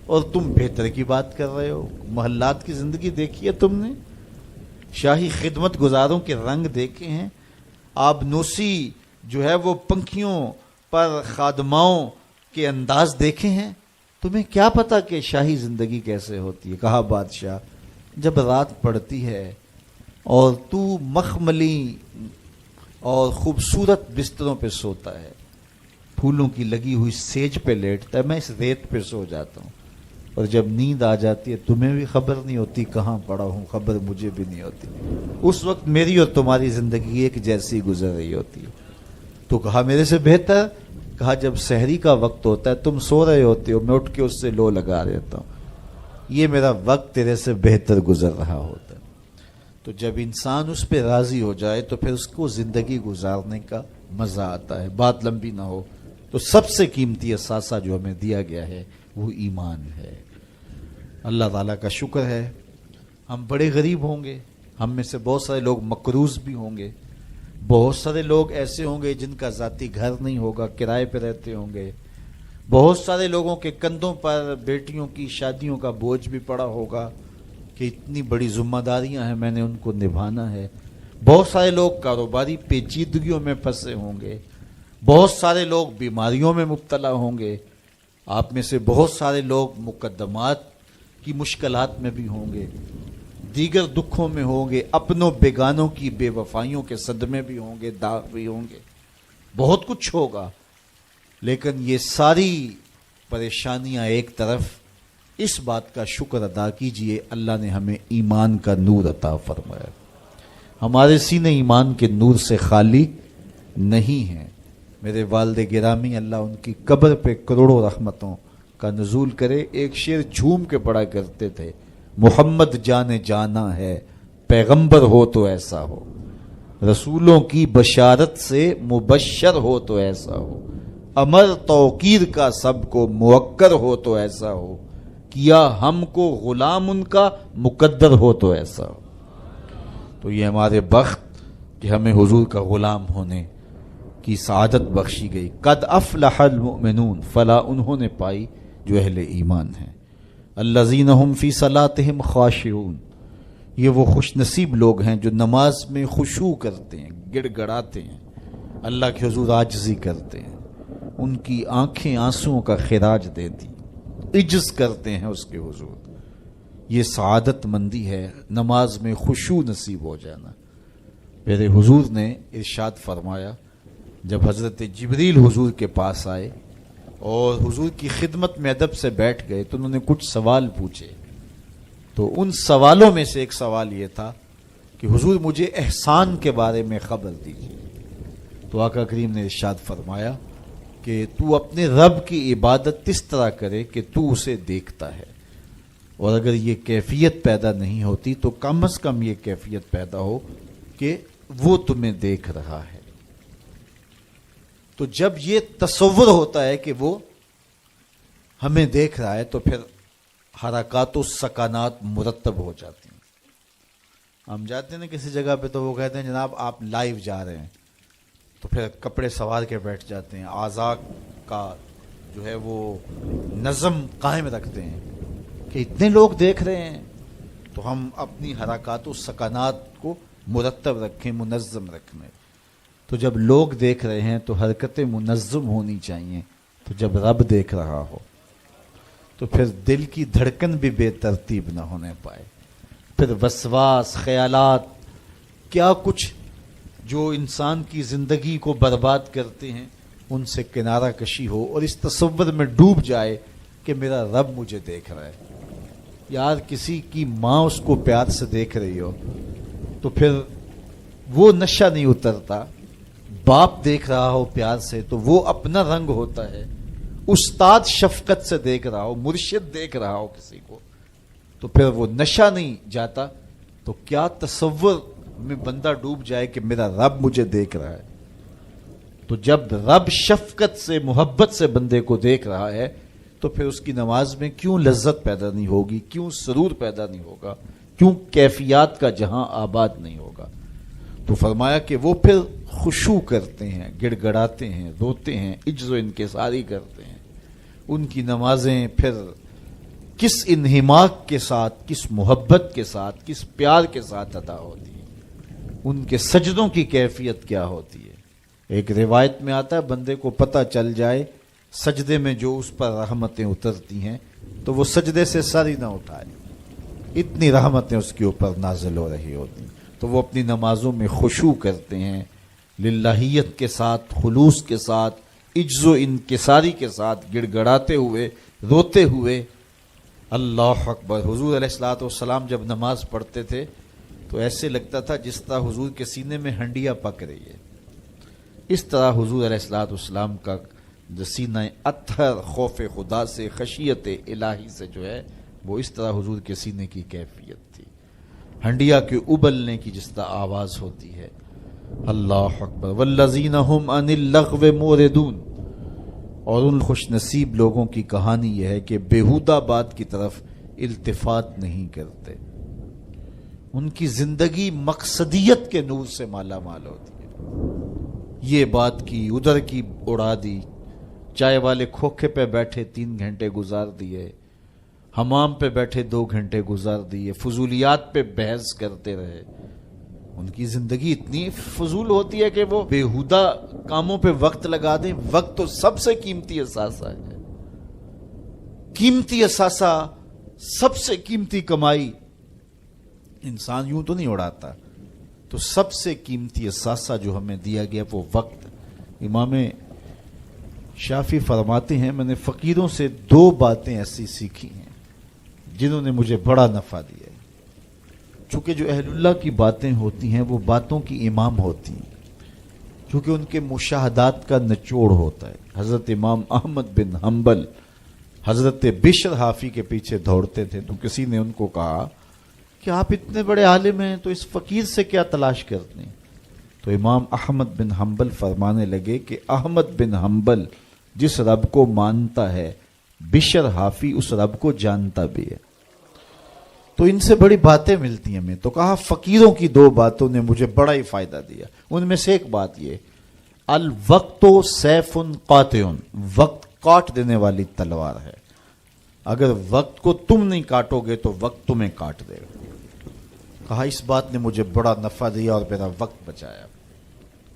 اور تم بہتر کی بات کر رہے ہو۔ محلات کی زندگی دیکھی ہے تم نے؟ شاہی خدمت گزاروں کے رنگ دیکھے ہیں؟ آبنوسی جو ہے وہ پنکھیوں پر خادماؤں کے انداز دیکھے ہیں؟ تمہیں کیا پتا کہ شاہی زندگی کیسے ہوتی ہے؟ کہا بادشاہ جب رات پڑتی ہے اور تو مخملی اور خوبصورت بستروں پہ سوتا ہے، پھولوں کی لگی ہوئی سیج پہ لیٹتا ہے، میں اس ریت پہ سو جاتا ہوں، اور جب نیند آ جاتی ہے تمہیں بھی خبر نہیں ہوتی کہاں پڑا ہوں، خبر مجھے بھی نہیں ہوتی، اس وقت میری اور تمہاری زندگی ایک جیسی گزر رہی ہوتی ہے۔ تو کہا میرے سے بہتر؟ کہا جب سحری کا وقت ہوتا ہے تم سو رہے ہوتے ہو، میں اٹھ کے اس سے لو لگا دیتا ہوں، یہ میرا وقت تیرے سے بہتر گزر رہا ہوتا ہے۔ تو جب انسان اس پہ راضی ہو جائے تو پھر اس کو زندگی گزارنے کا مزہ آتا ہے۔ بات لمبی نہ ہو تو سب سے قیمتی اثاثہ جو ہمیں دیا گیا ہے وہ ایمان ہے۔ اللہ تعالیٰ کا شکر ہے، ہم بڑے غریب ہوں گے، ہم میں سے بہت سارے لوگ مقروض بھی ہوں گے، بہت سارے لوگ ایسے ہوں گے جن کا ذاتی گھر نہیں ہوگا، کرائے پہ رہتے ہوں گے، بہت سارے لوگوں کے کندھوں پر بیٹیوں کی شادیوں کا بوجھ بھی پڑا ہوگا کہ اتنی بڑی ذمہ داریاں ہیں، میں نے ان کو نبھانا ہے، بہت سارے لوگ کاروباری پیچیدگیوں میں پھنسے ہوں گے، بہت سارے لوگ بیماریوں میں مبتلا ہوں گے، آپ میں سے بہت سارے لوگ مقدمات کی مشکلات میں بھی ہوں گے، دیگر دکھوں میں ہوں گے، اپنوں بیگانوں کی بے وفائیوں کے صدمے بھی ہوں گے، داغ بھی ہوں گے، بہت کچھ ہوگا، لیکن یہ ساری پریشانیاں ایک طرف، اس بات کا شکر ادا کیجئے اللہ نے ہمیں ایمان کا نور عطا فرمایا۔ ہمارے سینے ایمان کے نور سے خالی نہیں ہیں۔ میرے والد گرامی اللہ ان کی قبر پہ کروڑوں رحمتوں کا نزول کرے، ایک شعر جھوم کے پڑھا کرتے تھے، محمد جان جانا ہے، پیغمبر ہو تو ایسا ہو، رسولوں کی بشارت سے مبشر ہو تو ایسا ہو، امر توقیر کا سب کو موقر ہو تو ایسا ہو، کیا ہم کو غلام ان کا مقدر ہو تو ایسا ہو۔ تو یہ ہمارے بخت کہ ہمیں حضور کا غلام ہونے کی سعادت بخشی گئی۔ قد افلح المؤمنون، فلاح انہوں نے پائی جو اہل ایمان ہیں۔ الذین هم فی صلاتہم خاشعون، یہ وہ خوش نصیب لوگ ہیں جو نماز میں خشوع کرتے ہیں، گڑ گڑاتے ہیں، اللہ کے حضور عاجزی کرتے ہیں، ان کی آنکھیں آنسوؤں کا خراج دیتی، عجز کرتے ہیں اس کے حضور۔ یہ سعادت مندی ہے، نماز میں خشوع نصیب ہو جانا۔ میرے حضور نے ارشاد فرمایا، جب حضرت جبریل حضور کے پاس آئے اور حضور کی خدمت میں ادب سے بیٹھ گئے تو انہوں نے کچھ سوال پوچھے، تو ان سوالوں میں سے ایک سوال یہ تھا کہ حضور مجھے احسان کے بارے میں خبر دیجیے۔ تو آقا کریم نے ارشاد فرمایا کہ تو اپنے رب کی عبادت اس طرح کرے کہ تو اسے دیکھتا ہے، اور اگر یہ کیفیت پیدا نہیں ہوتی تو کم از کم یہ کیفیت پیدا ہو کہ وہ تمہیں دیکھ رہا ہے۔ تو جب یہ تصور ہوتا ہے کہ وہ ہمیں دیکھ رہا ہے تو پھر حرکات و سکانات مرتب ہو جاتی ہیں۔ ہم جاتے ہیں نا کسی جگہ پہ تو وہ کہتے ہیں جناب آپ لائیو جا رہے ہیں، تو پھر کپڑے سوار کے بیٹھ جاتے ہیں، اعضاء کا جو ہے وہ نظم قائم رکھتے ہیں کہ اتنے لوگ دیکھ رہے ہیں تو ہم اپنی حرکات و سکانات کو مرتب رکھیں، منظم رکھیں۔ تو جب لوگ دیکھ رہے ہیں تو حرکتیں منظم ہونی چاہیے، تو جب رب دیکھ رہا ہو تو پھر دل کی دھڑکن بھی بے ترتیب نہ ہونے پائے، پھر وسواس، خیالات، کیا کچھ جو انسان کی زندگی کو برباد کرتے ہیں ان سے کنارہ کشی ہو، اور اس تصور میں ڈوب جائے کہ میرا رب مجھے دیکھ رہا ہے۔ یار کسی کی ماں اس کو پیار سے دیکھ رہی ہو تو پھر وہ نشہ نہیں اترتا، باپ دیکھ رہا ہو پیار سے تو وہ اپنا رنگ ہوتا ہے، استاد شفقت سے دیکھ رہا ہو، مرشد دیکھ رہا ہو کسی کو تو پھر وہ نشہ نہیں جاتا، تو کیا تصور میں بندہ ڈوب جائے کہ میرا رب مجھے دیکھ رہا ہے۔ تو جب رب شفقت سے، محبت سے بندے کو دیکھ رہا ہے تو پھر اس کی نماز میں کیوں لذت پیدا نہیں ہوگی، کیوں سرور پیدا نہیں ہوگا، کیوں کیفیات کا جہاں آباد نہیں ہوگا۔ تو فرمایا کہ وہ پھر خشوع کرتے ہیں، گڑ گڑاتے ہیں، روتے ہیں، عجز و انکساری کرتے ہیں۔ ان کی نمازیں پھر کس انہماک کے ساتھ، کس محبت کے ساتھ، کس پیار کے ساتھ ادا ہوتی ہیں، ان کے سجدوں کی کیفیت کیا ہوتی ہے۔ ایک روایت میں آتا ہے بندے کو پتہ چل جائے سجدے میں جو اس پر رحمتیں اترتی ہیں تو وہ سجدے سے سر ہی نہ اٹھائے، اتنی رحمتیں اس کے اوپر نازل ہو رہی ہوتی ہیں۔ تو وہ اپنی نمازوں میں خشوع کرتے ہیں، للہیت کے ساتھ، خلوص کے ساتھ، عجز و انکساری کے ساتھ، گڑ گڑاتے ہوئے، روتے ہوئے۔ اللہ اکبر۔ حضور علیہ الصلوۃ والسلام جب نماز پڑھتے تھے تو ایسے لگتا تھا جس طرح حضور کے سینے میں ہنڈیا پک رہی ہے، اس طرح حضور علیہ الصلوۃ والسلام کا سینہ اطہر خوف خدا سے، خشیت الہی سے جو ہے وہ اس طرح حضور کے سینے کی کیفیت تھی، ہنڈیا کے ابلنے کی جس طرح آواز ہوتی ہے۔ اللہ اکبر۔ والذین هم عن اللغو معرضون، اور ان خوش نصیب لوگوں کی کہانی یہ ہے کہ بیہودہ بات کی طرف التفات نہیں کرتے، ان کی زندگی مقصدیت کے نور سے مالا مال ہوتی ہے۔ یہ بات کی، ادھر کی اڑا دی، چائے والے کھوکھے پہ بیٹھے 3 گھنٹے گزار دیے، حمام پہ بیٹھے 2 گھنٹے گزار دیے، فضولیات پہ بحث کرتے رہے۔ ان کی زندگی اتنی فضول ہوتی ہے کہ وہ بیہودہ کاموں پہ وقت لگا دیں۔ وقت تو سب سے قیمتی اثاثہ ہے، قیمتی اثاثہ، سب سے قیمتی کمائی انسان یوں تو نہیں اڑاتا. تو سب سے قیمتی اثاثہ جو ہمیں دیا گیا وہ وقت. امام شافعی فرماتے ہیں میں نے فقیروں سے 2 باتیں ایسی سیکھی ہیں جنہوں نے مجھے بڑا نفع دیا ہے. چونکہ جو اہل اللہ کی باتیں ہوتی ہیں وہ باتوں کی امام ہوتی ہیں, چونکہ ان کے مشاہدات کا نچوڑ ہوتا ہے. حضرت امام احمد بن حنبل حضرت بشر حافی کے پیچھے دوڑتے تھے, تو کسی نے ان کو کہا کہ آپ اتنے بڑے عالم ہیں تو اس فقیر سے کیا تلاش کرتے ہیں؟ تو امام احمد بن حنبل فرمانے لگے کہ احمد بن حنبل جس رب کو مانتا ہے بشر حافی اس رب کو جانتا بھی ہے. تو ان سے بڑی باتیں ملتی ہیں ہمیں. تو کہا فقیروں کی 2 باتوں نے مجھے بڑا ہی فائدہ دیا. ان میں سے ایک بات یہ, الوقت سیف قاطع, وقت کاٹ دینے والی تلوار ہے. اگر وقت کو تم نہیں کاٹو گے تو وقت تمہیں کاٹ دے گا. کہا اس بات نے مجھے بڑا نفع دیا اور میرا وقت بچایا,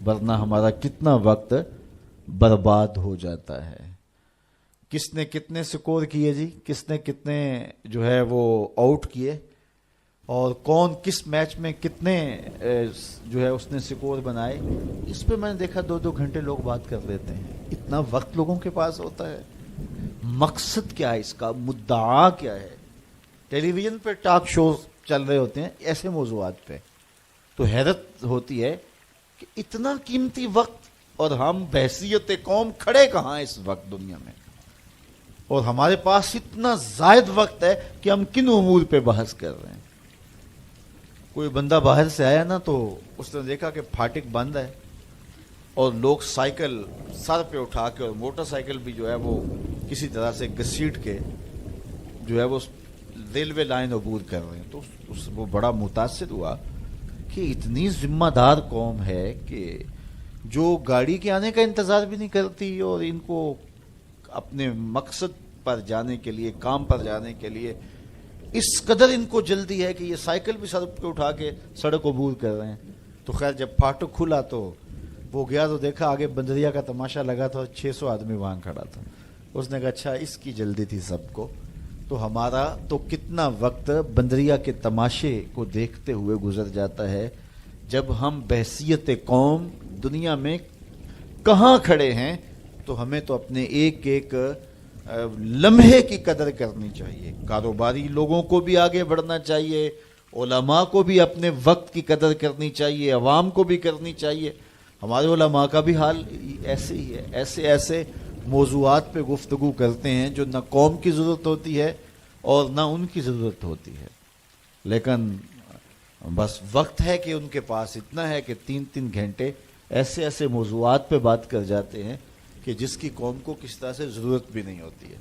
ورنہ ہمارا کتنا وقت برباد ہو جاتا ہے. کس نے کتنے سکور کیے جی, کس نے کتنے جو ہے وہ آؤٹ کیے, اور کون کس میچ میں کتنے جو ہے اس نے سکور بنائے, اس پہ میں نے دیکھا 2-2 گھنٹے لوگ بات کر لیتے ہیں. اتنا وقت لوگوں کے پاس ہوتا ہے. مقصد کیا ہے اس کا, مدعا کیا ہے؟ ٹیلی ویژن پہ ٹاک شوز چل رہے ہوتے ہیں ایسے موضوعات پہ, تو حیرت ہوتی ہے کہ اتنا قیمتی وقت اور ہم بحیثیت قوم کھڑے کہاں اس وقت دنیا میں, اور ہمارے پاس اتنا زائد وقت ہے کہ ہم کن امور پہ بحث کر رہے ہیں. کوئی بندہ باہر سے آیا نا تو اس نے دیکھا کہ پھاٹک بند ہے اور لوگ سائیکل سر پہ اٹھا کے اور موٹر سائیکل بھی جو ہے وہ کسی طرح سے گھسیٹ کے جو ہے وہ ریلوے لائن عبور کر رہے ہیں. تو وہ بڑا متاثر ہوا کہ اتنی ذمہ دار قوم ہے کہ جو گاڑی کے آنے کا انتظار بھی نہیں کرتی, اور ان کو اپنے مقصد پر جانے کے لیے, کام پر جانے کے لیے اس قدر ان کو جلدی ہے کہ یہ سائیکل بھی سڑک پہ اٹھا کے سڑک عبور کر رہے ہیں. تو خیر جب پھاٹک کھلا تو وہ گیا تو دیکھا آگے بندریا کا تماشا لگا تھا, 600 آدمی وہاں کھڑا تھا. اس نے کہا اچھا اس کی جلدی تھی سب کو. تو ہمارا تو کتنا وقت بندریا کے تماشے کو دیکھتے ہوئے گزر جاتا ہے, جب ہم بحیثیت قوم دنیا میں کہاں کھڑے ہیں. تو ہمیں تو اپنے ایک ایک لمحے کی قدر کرنی چاہیے. کاروباری لوگوں کو بھی آگے بڑھنا چاہیے, علماء کو بھی اپنے وقت کی قدر کرنی چاہیے, عوام کو بھی کرنی چاہیے. ہمارے علماء کا بھی حال ایسے ہی ہے. ایسے موضوعات پہ گفتگو کرتے ہیں جو نہ قوم کی ضرورت ہوتی ہے اور نہ ان کی ضرورت ہوتی ہے, لیکن بس وقت ہے کہ ان کے پاس اتنا ہے کہ 3-3 گھنٹے ایسے موضوعات پہ بات کر جاتے ہیں کہ جس کی قوم کو کس طرح سے ضرورت بھی نہیں ہوتی ہے.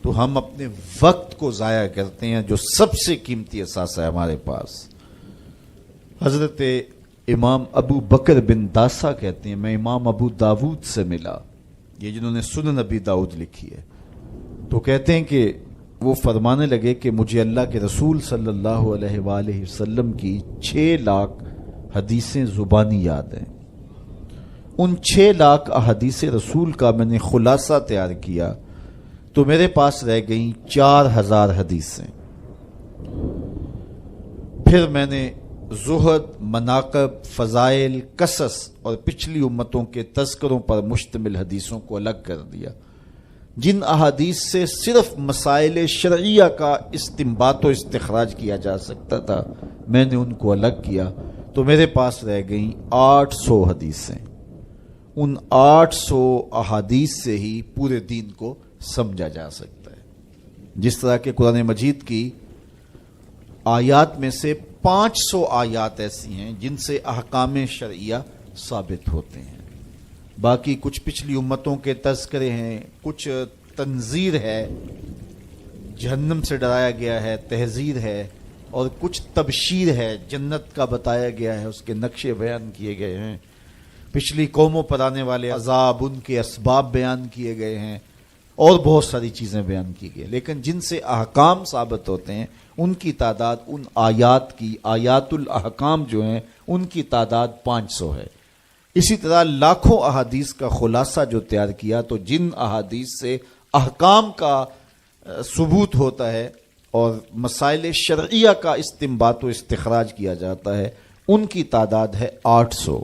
تو ہم اپنے وقت کو ضائع کرتے ہیں جو سب سے قیمتی اثاثہ ہے ہمارے پاس. حضرت امام ابو بکر بن داسا کہتے ہیں میں امام ابو داود سے ملا, یہ جنہوں نے سنن ابی داؤد لکھی ہے. تو کہتے ہیں کہ وہ فرمانے لگے کہ مجھے اللہ کے رسول صلی اللہ علیہ وآلہ وسلم کی 6 لاکھ حدیثیں زبانی یاد ہیں. ان 6 لاکھ احادیث رسول کا میں نے خلاصہ تیار کیا تو میرے پاس رہ گئیں 4000 حدیثیں. پھر میں نے زہد, مناقب, فضائل, قصص اور پچھلی امتوں کے تذکروں پر مشتمل حدیثوں کو الگ کر دیا. جن احادیث سے صرف مسائل شرعیہ کا استنباط و استخراج کیا جا سکتا تھا میں نے ان کو الگ کیا تو میرے پاس رہ گئیں 800 حدیثیں. ان 800 احادیث سے ہی پورے دین کو سمجھا جا سکتا ہے. جس طرح کہ قرآن مجید کی آیات میں سے 500 آیات ایسی ہیں جن سے احکام شرعیہ ثابت ہوتے ہیں. باقی کچھ پچھلی امتوں کے تذکرے ہیں, کچھ تنذیر ہے, جہنم سے ڈرایا گیا ہے, تحذیر ہے, اور کچھ تبشیر ہے, جنت کا بتایا گیا ہے, اس کے نقشے بیان کیے گئے ہیں. پچھلی قوموں پر آنے والے عذاب, ان کے اسباب بیان کیے گئے ہیں, اور بہت ساری چیزیں بیان کی گئی. لیکن جن سے احکام ثابت ہوتے ہیں ان کی تعداد, ان آیات کی, آیات الاحکام جو ہیں ان کی تعداد 500 ہے. اسی طرح لاکھوں احادیث کا خلاصہ جو تیار کیا تو جن احادیث سے احکام کا ثبوت ہوتا ہے اور مسائل شرعیہ کا استنباط و استخراج کیا جاتا ہے، ان کی تعداد ہے 800۔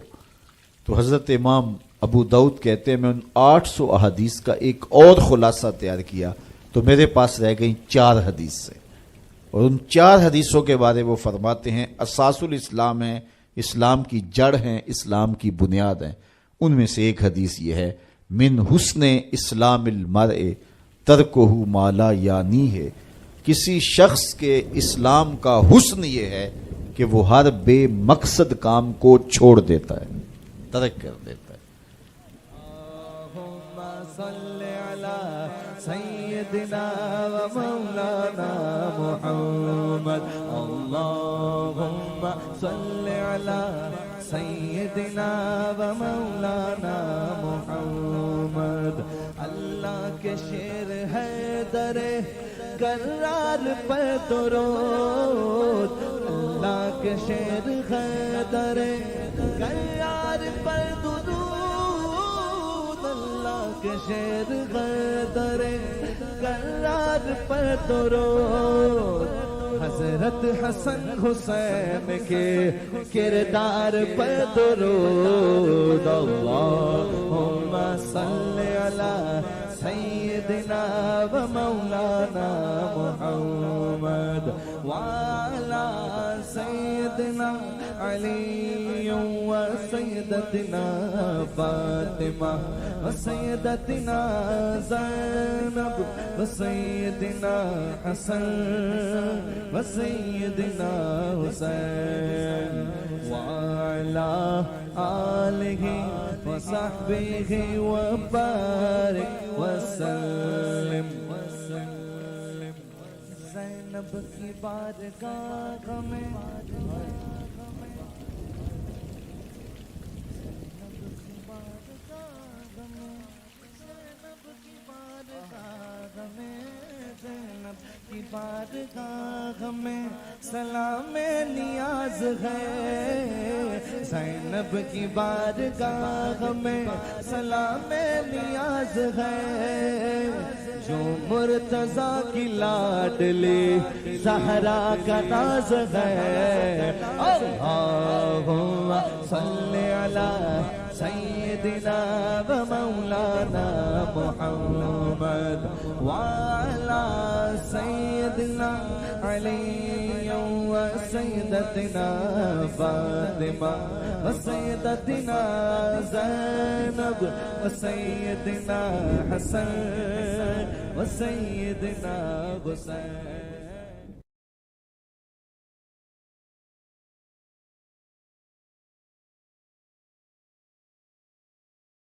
تو حضرت امام ابو داؤد کہتے ہیں میں ان 800 احادیث کا ایک اور خلاصہ تیار کیا تو میرے پاس رہ گئی 4 حدیث سے، اور ان 4 حدیثوں کے بارے وہ فرماتے ہیں اساس الاسلام ہیں، اسلام کی جڑ ہیں، اسلام کی بنیاد ہیں۔ ان میں سے ایک حدیث یہ ہے من حسن اسلام المرء ترکہ ما لا یعنی ہے، کسی شخص کے اسلام کا حسن یہ ہے کہ وہ ہر بے مقصد کام کو چھوڑ دیتا ہے، ترک کر دیتا ہے۔ اللہم صل علی سیدنا و مولانا محمد، اللہم صل علی سیدنا و مولانا محمد۔ اللہ کے شیر ہے در کرار پر درود، اللہ کے شیر ہے در کرار پر درود، اللہ کے شیر ہے در کرار پر درود۔ حضرت حسن حسین کے کردار پر درود، اللہم صل علی سیدنا و مولانا محمد وعلی سیدنا علی و سیدتنا فاطمہ و سیدتنا زینب و سیدنا حسن و سیدنا حسین وعلی آلہ و صحبہ و بارک وسلم۔ زینب کی بارگاہ میں کی بارگاہ میں سلام نیاز ہے، زینب کی بارگاہ میں سلام نیاز ہے، جو مرتضیٰ کی لاڈلی زہرا کا ناز ہے۔ اللہم صل علی سیدنا و مولانا محمد وعلی سیدنا علی و سیدتنا فاطمہ و سیدتنا زینب و سیدنا حسن و سیدنا حسین۔